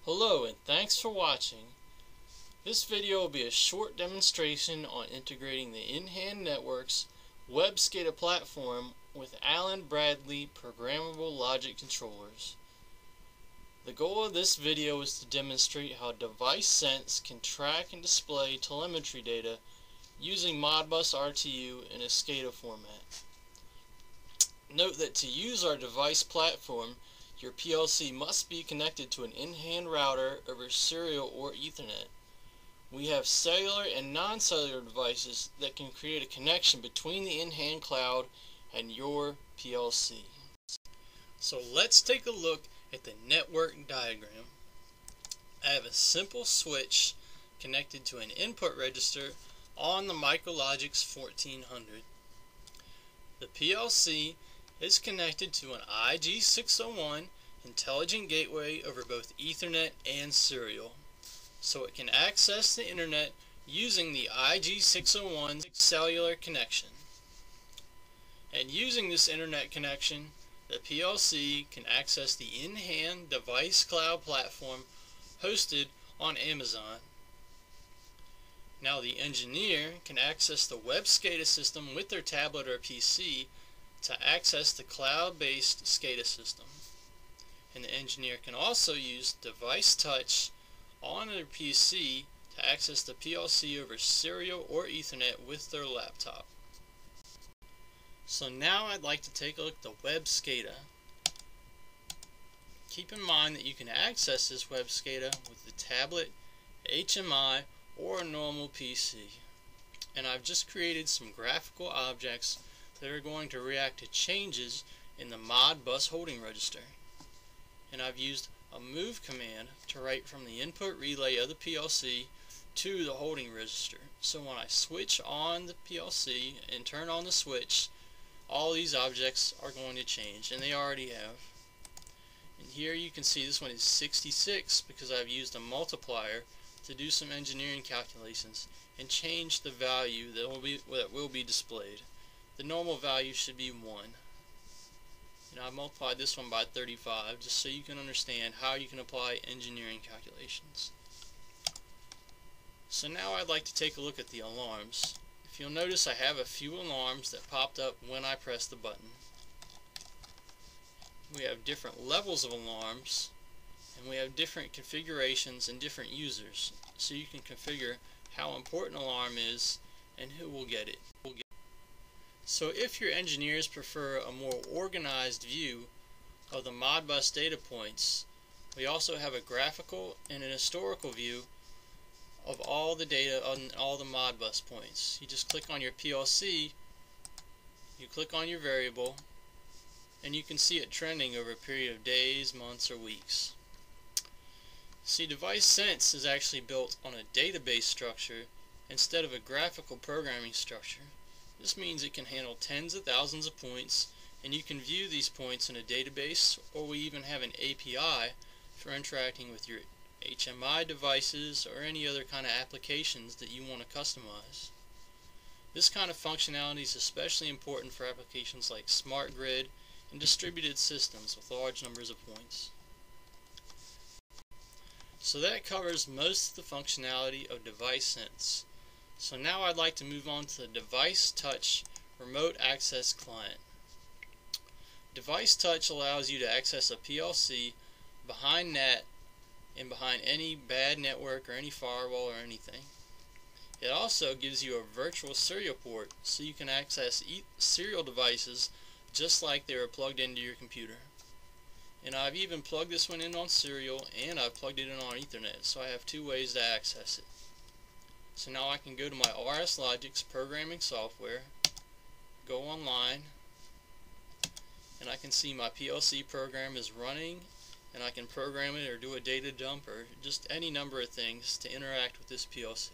Hello and thanks for watching. This video will be a short demonstration on integrating the InHand Network's WebSCADA platform with Allen Bradley programmable logic controllers. The goal of this video is to demonstrate how Device Sense can track and display telemetry data using Modbus RTU in a SCADA format. Note that to use our device platform, your PLC must be connected to an InHand router over serial or Ethernet. We have cellular and non-cellular devices that can create a connection between the InHand cloud and your PLC. So let's take a look at the network diagram. I have a simple switch connected to an input register on the Micrologix 1400. The PLC is connected to an IG601 intelligent gateway over both Ethernet and serial, so it can access the internet using the IG601 cellular connection. And using this internet connection, the PLC can access the InHand Device Cloud platform hosted on Amazon. Now the engineer can access the WebSCADA system with their tablet or PC to access the cloud-based SCADA system. And the engineer can also use Device Touch on their PC to access the PLC over serial or Ethernet with their laptop. So now I'd like to take a look at the WebSCADA. Keep in mind that you can access this WebSCADA with the tablet, HMI, or a normal PC. And I've just created some graphical objects that are going to react to changes in the Modbus holding register. And I've used a move command to write from the input relay of the PLC to the holding register. So when I switch on the PLC and turn on the switch, all these objects are going to change, and they already have. And here you can see this one is 66 because I've used a multiplier to do some engineering calculations and change the value that will be displayed. The normal value should be 1. And I multiplied this one by 35 just so you can understand how you can apply engineering calculations. So now I'd like to take a look at the alarms. If you'll notice, I have a few alarms that popped up when I pressed the button. We have different levels of alarms, and we have different configurations and different users, so you can configure how important an alarm is and who will get it. So if your engineers prefer a more organized view of the Modbus data points, we also have a graphical and an historical view of all the data on all the Modbus points. You just click on your PLC, you click on your variable, and you can see it trending over a period of days, months, or weeks. See, Device Sense is actually built on a database structure instead of a graphical programming structure. This means it can handle tens of thousands of points, and you can view these points in a database, or we even have an API for interacting with your HMI devices or any other kind of applications that you want to customize. This kind of functionality is especially important for applications like smart grid and distributed systems with large numbers of points. So that covers most of the functionality of Device Sense. So now I'd like to move on to the Device Touch Remote Access Client. Device Touch allows you to access a PLC behind NAT and behind any bad network or any firewall or anything. It also gives you a virtual serial port so you can access serial devices just like they were plugged into your computer. And I've even plugged this one in on serial, and I've plugged it in on Ethernet, so I have two ways to access it. So now I can go to my RSLogix programming software, go online, and I can see my PLC program is running, and I can program it or do a data dump or just any number of things to interact with this PLC.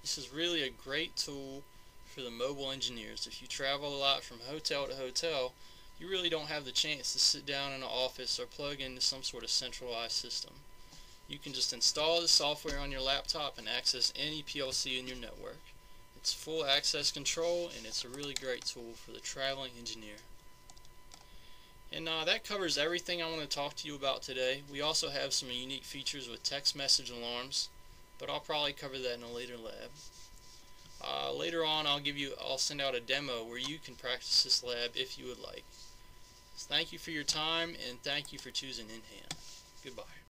This is really a great tool for the mobile engineers. If you travel a lot from hotel to hotel, you really don't have the chance to sit down in an office or plug into some sort of centralized system. You can just install the software on your laptop and access any PLC in your network. It's full access control, and it's a really great tool for the traveling engineer. And that covers everything I want to talk to you about today. We also have some unique features with text message alarms, but I'll probably cover that in a later lab. Later on I'll send out a demo where you can practice this lab if you would like. So thank you for your time, and thank you for choosing InHand. Goodbye.